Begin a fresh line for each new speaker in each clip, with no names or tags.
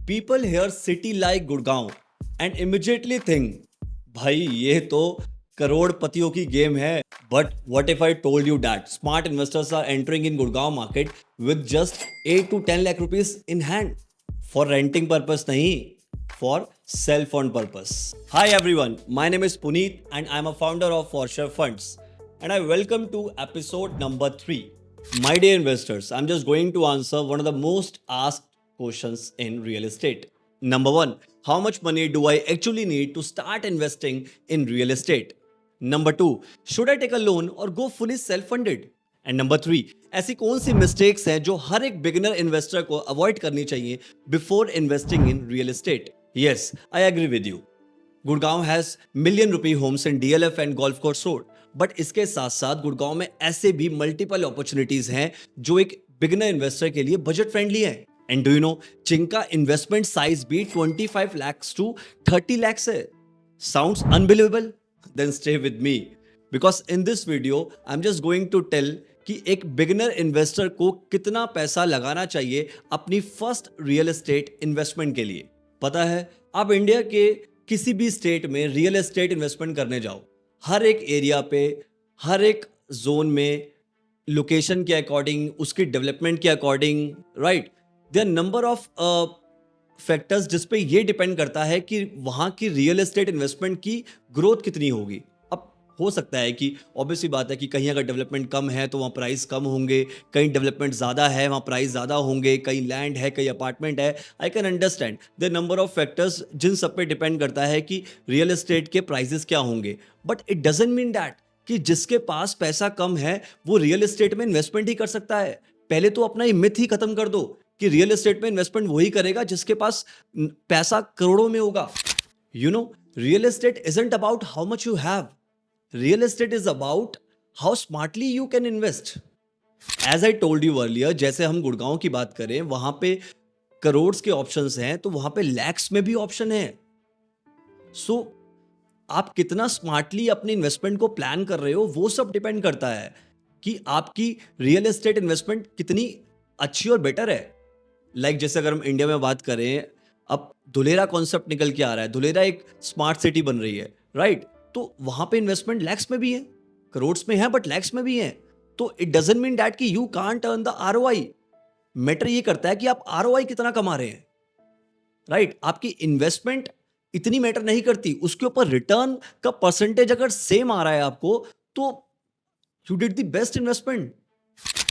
People hear city like Gurgaon and immediately think, भाई ये तो करोड़पतियों की गेम है. But what if I told you that smart investors are entering in Gurgaon market with just 8 to 10 lakh rupees in hand for renting purpose नहीं, for self fund purpose. Hi everyone, my name is Puneet and I'm a founder of Forscher Funds and I welcome to episode number 3. My dear investors, I'm just going to answer one of the most asked questions in real estate. Number 1, how much money do I actually need to start investing in real estate? Number 2, should I take a loan or go fully self funded? And number 3, ऐसी कौन सी mistakes हैं जो हर एक beginner investor को avoid करनी चाहिए before investing in real estate? Yes, I agree with you. Gurgaon has million rupee homes in DLF and golf course road, but इसके साथ साथ गुड़गांव में ऐसे भी मल्टीपल अपॉर्चुनिटीज हैं जो एक बिगिनर इन्वेस्टर के लिए बजट फ्रेंडली है. एंड डू यू नो, जिनका इन्वेस्टमेंट साइज भी 25 lakhs to 30 lakhs है. Sounds unbelievable? Then stay with me. Because in this video, I'm just going to tell कि एक बिगिनर इन्वेस्टर को कितना पैसा लगाना चाहिए अपनी फर्स्ट रियल एस्टेट इन्वेस्टमेंट के लिए. पता है, आप इंडिया के किसी भी स्टेट में रियल एस्टेट इन्वेस्टमेंट करने जाओ, हर एक एरिया पे, हर एक जोन में, लोकेशन के अकॉर्डिंग, उसकी डेवलपमेंट के according, right, there number of factors जिस पे ये डिपेंड करता है कि वहाँ की रियल एस्टेट इन्वेस्टमेंट की ग्रोथ कितनी होगी. अब हो सकता है कि ऑब्वियसली बात है कि कहीं अगर डेवलपमेंट कम है तो वहाँ प्राइस कम होंगे, कहीं डेवलपमेंट ज़्यादा है वहाँ प्राइस ज़्यादा होंगे, कहीं लैंड है, कहीं अपार्टमेंट है. I can understand the number of factors जिन सब पे डिपेंड करता है कि रियल एस्टेट के प्राइजेस क्या होंगे. But it doesn't mean that कि जिसके पास पैसा कम है वो रियल एस्टेट में इन्वेस्टमेंट ही कर सकता है. पहले तो अपना ये मिथ ही खत्म कर दो कि रियल एस्टेट में इन्वेस्टमेंट वही करेगा जिसके पास पैसा करोड़ों में होगा. You know, real estate isn't about how much you have. Real estate is about how smartly you can invest. As I told you earlier, जैसे हम गुड़गांव की बात करें, वहां पे करोड़ के ऑप्शंस हैं तो वहां पे लैक्स में भी ऑप्शन है. सो आप कितना स्मार्टली अपनी इन्वेस्टमेंट को प्लान कर रहे हो वो सब डिपेंड करता है कि आपकी रियल एस्टेट इन्वेस्टमेंट कितनी अच्छी और बेटर है. लाइक जैसे अगर हम इंडिया में बात करें, अब धुलेरा कॉन्सेप्ट निकल के आ रहा है, धुलेरा एक स्मार्ट सिटी बन रही है, राइट. तो वहां पे इन्वेस्टमेंट लैक्स में भी है, करोड्स में है, बट लैक्स में भी है. तो इट डजंट मीन दैट कि you can't earn the ROI. Matter ये करता है कि आप आरओआई कितना कमा रहे हैं, राइट. आपकी इन्वेस्टमेंट इतनी मैटर नहीं करती, उसके ऊपर रिटर्न का परसेंटेज अगर सेम आ रहा है आपको तो you did the best investment.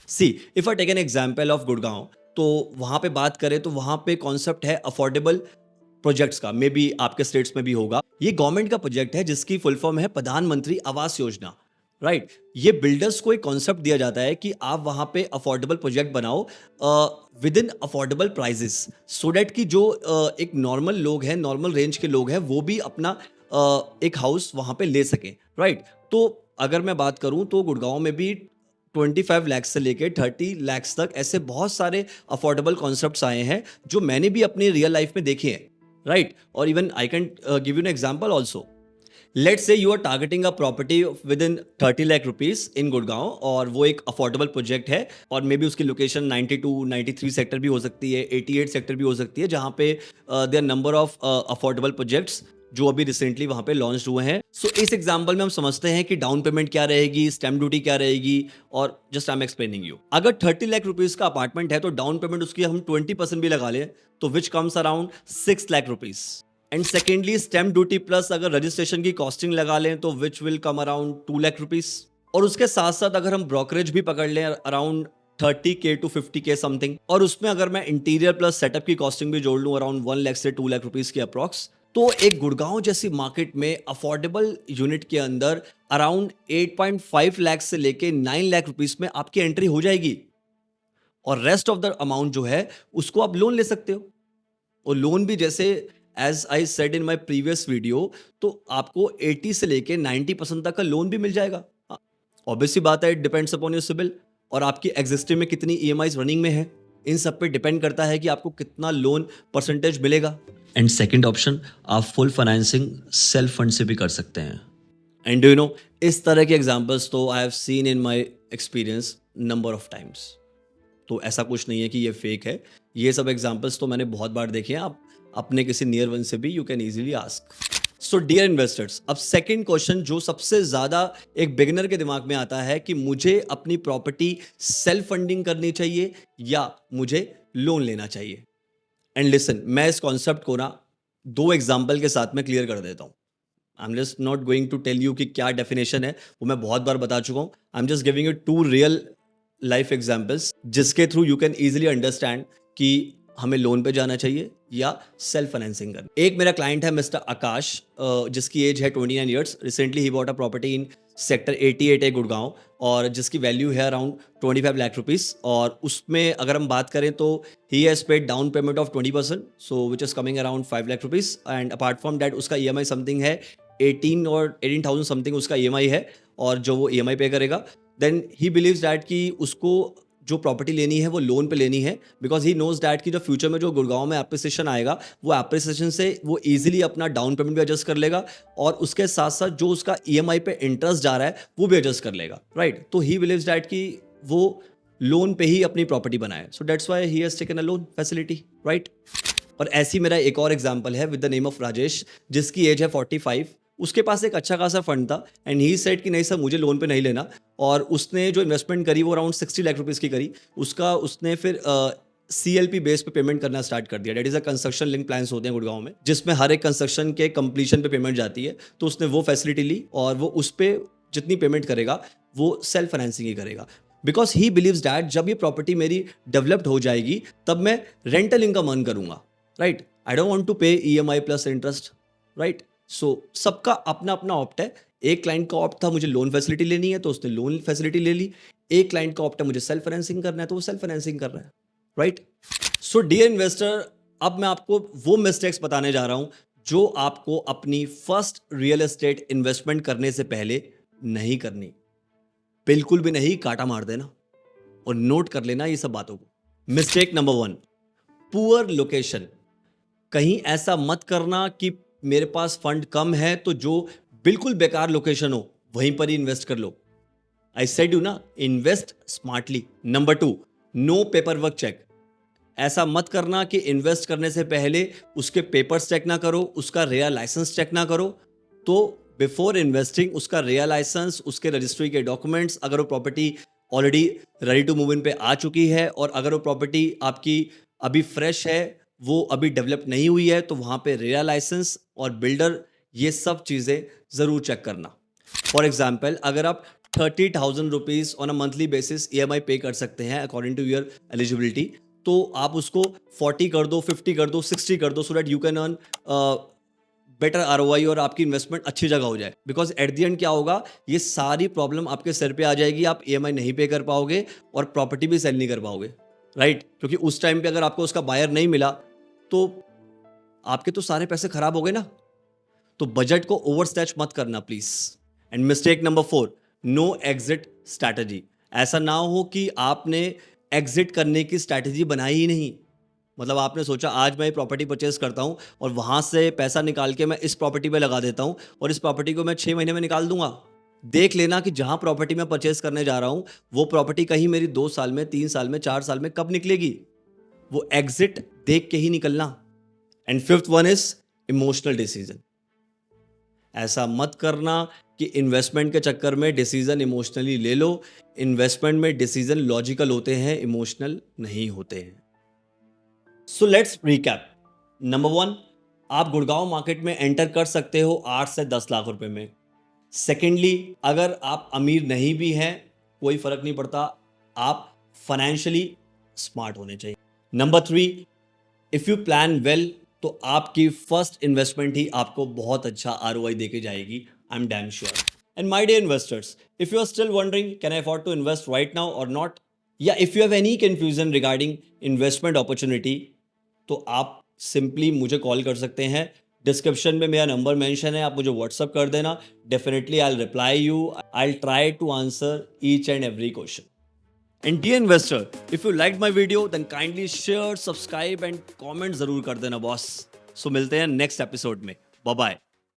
See, if I take an example of Gurgaon, तो वहां पे बात करें तो वहां पे कॉन्सेप्ट है अफोर्डेबल प्रोजेक्ट्स का. मे बी आपके स्टेट्स में भी होगा. ये गवर्नमेंट का प्रोजेक्ट है जिसकी फुल फॉर्म है प्रधानमंत्री आवास योजना, राइट. ये बिल्डर्स को एक कॉन्सेप्ट दिया जाता है कि आप वहां पे अफोर्डेबल प्रोजेक्ट बनाओ within affordable prices, so that कि जो एक नॉर्मल लोग हैं, नॉर्मल रेंज के लोग हैं, वो भी अपना एक हाउस वहां पे ले सकें, राइट. तो अगर मैं बात करूं तो गुड़गांव में भी 25 लाख से लेके 30 लाख तक ऐसे बहुत सारे अफोर्डेबल कॉन्सेप्ट्स आए हैं जो मैंने भी अपनी रियल लाइफ में देखे हैं, राइट. और even I can give you an example also. Let's say you are targeting a property within 30 lakh rupees in Gurgaon और वो एक अफोर्डेबल प्रोजेक्ट है और मे बी उसकी लोकेशन 92 93 सेक्टर भी हो सकती है, 88 सेक्टर भी हो सकती है, जहाँ पे there number of affordable projects जो अभी रिसेंटली वहां पे लॉन्च हुए हैं. सो इस एग्जांपल में हम समझते हैं कि डाउन पेमेंट क्या रहेगी, स्टैम्प ड्यूटी क्या रहेगी, और just I am explaining you. अगर 30 लाख रुपीज का अपार्टमेंट है तो डाउन पेमेंट उसकी हम 20% भी लगा लें तो which comes around 6 lakh rupees. And secondly stamp duty plus अगर रजिस्ट्रेशन की कॉस्टिंग लगा लें तो which will come around 2 lakh rupees. और उसके साथ साथ अगर हम ब्रोकरेज भी पकड़ लें around 30K to 50K something, और उसमें अगर मैं इंटीरियर प्लस सेटअप की कॉस्टिंग भी जोड़ लूं अराउंड 1 लाख से 2 लाख रुपीज की अप्रॉक्स, तो एक गुड़गांव जैसी मार्केट में अफोर्डेबल यूनिट के अंदर अराउंड 8.5 लाख से लेके 9 लाख रुपीस में आपकी एंट्री हो जाएगी. और रेस्ट ऑफ द अमाउंट जो है उसको आप लोन ले सकते हो. और लोन भी जैसे as I said in my previous video, तो आपको 80 से लेके 90% तक का लोन भी मिल जाएगा. ऑब्वियसली बात है, it depends upon your CIBIL और आपकी एग्जिस्टिंग में कितनी ईएमआईज रनिंग में है. इन सब पे डिपेंड करता है कि आपको कितना लोन परसेंटेज मिलेगा. एंड सेकेंड ऑप्शन, आप फुल फाइनेंसिंग सेल्फ फंड से भी कर सकते हैं. एंड यू नो, इस तरह के एग्जांपल्स तो I have seen in my experience number of times. तो ऐसा कुछ नहीं है कि ये फेक है. ये सब एग्जांपल्स तो मैंने बहुत बार देखे हैं, आप अपने किसी नियर वन से भी you can easily ask. So dear investors, अब सेकंड क्वेश्चन जो सबसे ज़्यादा एक बिगिनर के दिमाग में आता है कि मुझे अपनी प्रॉपर्टी सेल्फ फंडिंग करनी चाहिए या मुझे लोन लेना चाहिए। एंड लिसन, मैं इस कॉन्सेप्ट को ना 2 एग्जाम्पल के साथ में क्लियर कर देता हूँ। I am just not going to tell you कि क्या डेफिनेशन है, वो मैं बहुत बार बता चुका हूँ। I am just giving you 2 real life examples जिसके through you can easily understand कि हमें लोन पे जाना चाहिए या सेल्फ फाइनेंसिंग करना। एक मेरा क्लाइंट है मिस्टर आकाश, जिसकी एज है 29 years. Recently he bought a property in sector 88 है गुड़गांव, और जिसकी वैल्यू है अराउंड 25 लाख रुपीस। और उसमें अगर हम बात करें तो he has paid down payment of 20%, so which is coming around 5 lakh rupees. And apart from that उसका EMI समथिंग है 18,000 समथिंग उसका EMI है, और जो वो EMI पे करेगा। देन ही बिलीव्स दैट कि उसको जो प्रॉपर्टी लेनी है वो लोन पे लेनी है, बिकॉज ही नोज दैट कि जो फ्यूचर में जो गुड़गांव में एप्रिसिएशन आएगा वो एप्रिसिएशन से वो इजीली अपना डाउन पेमेंट भी एडजस्ट कर लेगा, और उसके साथ साथ जो उसका EMI पे इंटरेस्ट जा रहा है वो भी एडजस्ट कर लेगा, राइट। तो ही बिलीव्स दैट कि वो लोन पे ही अपनी प्रॉपर्टी बनाए, so that's why he has taken a loan facility, right. और ऐसी मेरा एक और एग्जाम्पल है with the name of Rajesh, जिसकी एज है 45। उसके पास एक अच्छा खासा फंड था एंड ही सेड कि नहीं सर मुझे लोन पे नहीं लेना, और उसने जो इन्वेस्टमेंट करी वो अराउंड 60 लाख रुपीस की करी। उसका उसने फिर CLP बेस पे पेमेंट करना स्टार्ट कर दिया। That is a construction link plans होते हैं गुड़गांव में, जिसमें हर एक कंस्ट्रक्शन के कंप्लीशन पे पेमेंट जाती है। तो उसने वो फैसिलिटी ली और वो उस पर जितनी पेमेंट करेगा वो सेल्फ फाइनेंसिंग ही करेगा, बिकॉज ही बिलीव्स दैट जब ये प्रॉपर्टी मेरी डेवलप्ड हो जाएगी तब मैं रेंटल इनकम अर्न करूंगा, right. I don't want to pay EMI plus interest, right. So सबका अपना अपना ऑप्ट है। एक क्लाइंट का ऑप्ट था मुझे लोन फैसिलिटी लेनी है तो उसने लोन फैसिलिटी ले ली, एक क्लाइंट का ऑप्ट है मुझे सेल्फ फाइनेंसिंग करना है तो वो सेल्फ फाइनेंसिंग कर रहा है, राइट। सो डियर इन्वेस्टर, अब मैं आपको वो मिस्टेक्स बताने जा रहा हूं जो आपको अपनी फर्स्ट रियल एस्टेट इन्वेस्टमेंट करने से पहले नहीं करनी, बिल्कुल भी नहीं। काटा मार देना और नोट कर लेना ये सब बातों को। Mistake number 1, poor location. कहीं ऐसा मत करना कि मेरे पास फंड कम है तो जो बिल्कुल बेकार लोकेशन हो वहीं पर ही इन्वेस्ट कर लो। आई सेड यू ना, invest smartly. Number 2, no paper work check. ऐसा मत करना कि इन्वेस्ट करने से पहले उसके पेपर्स चेक ना करो, उसका रेया लाइसेंस चेक ना करो। तो बिफोर इन्वेस्टिंग उसका रेया लाइसेंस, उसके रजिस्ट्री के डॉक्यूमेंट्स, अगर वो property already ready to move in पे आ चुकी है और अगर वो प्रॉपर्टी आपकी अभी फ्रेश है, वो अभी डेवलप नहीं हुई है, तो वहाँ पे रेया लाइसेंस और बिल्डर, ये सब चीज़ें ज़रूर चेक करना। फॉर एग्जाम्पल, अगर आप 30,000 rupees on a monthly basis EMI पे कर सकते हैं अकॉर्डिंग टू योर एलिजिबिलिटी, तो आप उसको 40 कर दो, 50 कर दो, 60 कर दो, so that you can earn better ROI और आपकी इन्वेस्टमेंट अच्छी जगह हो जाए। बिकॉज एट द एंड क्या होगा, ये सारी प्रॉब्लम आपके सर पे आ जाएगी, आप EMI नहीं पे कर पाओगे और प्रॉपर्टी भी सेल नहीं कर पाओगे, राइट। क्योंकि उस टाइम पे अगर आपको उसका बायर नहीं मिला तो आपके तो सारे पैसे खराब हो गए ना। तो बजट को ओवर स्ट्रेच मत करना please. And mistake number 4, no exit strategy. ऐसा ना हो कि आपने एग्जिट करने की स्ट्रैटेजी बनाई ही नहीं। मतलब आपने सोचा आज मैं प्रॉपर्टी परचेज करता हूं और वहां से पैसा निकाल के मैं इस प्रॉपर्टी पे लगा देता हूं और इस प्रॉपर्टी को मैं 6 महीने में निकाल दूंगा। देख लेना कि जहां प्रॉपर्टी मैं परचेज करने जा रहा हूं वो प्रॉपर्टी कहीं मेरी 2 साल में, 3 साल में, 4 साल में कब निकलेगी। वो एग्जिट देख के ही निकलना। And 5th one is emotional decision. ऐसा मत करना कि इन्वेस्टमेंट के चक्कर में डिसीजन इमोशनली ले लो। इन्वेस्टमेंट में डिसीजन लॉजिकल होते हैं, इमोशनल नहीं होते हैं। So let's recap. नंबर 1, आप गुड़गांव मार्केट में एंटर कर सकते हो 8 से 10 लाख रुपए में। सेकेंडली, अगर आप अमीर नहीं भी हैं कोई फर्क नहीं पड़ता, आप फाइनेंशियली स्मार्ट होने चाहिए। Number 3, if you plan well तो आपकी फर्स्ट इन्वेस्टमेंट ही आपको बहुत अच्छा ROI देके जाएगी, I am damn sure. And my dear investors, if you are still wondering can I afford to invest right now और नॉट, या if you have any confusion regarding investment opportunity, तो आप simply मुझे call कर सकते हैं। Description में मेरा नंबर मेंशन है, आप मुझे व्हाट्सअप कर देना। Definitely I will reply you, I will try to answer each and every question. And dear investor, if you liked my video, then kindly share, subscribe and comment जरूर कर देना boss. So मिलते हैं next episode में। Bye bye.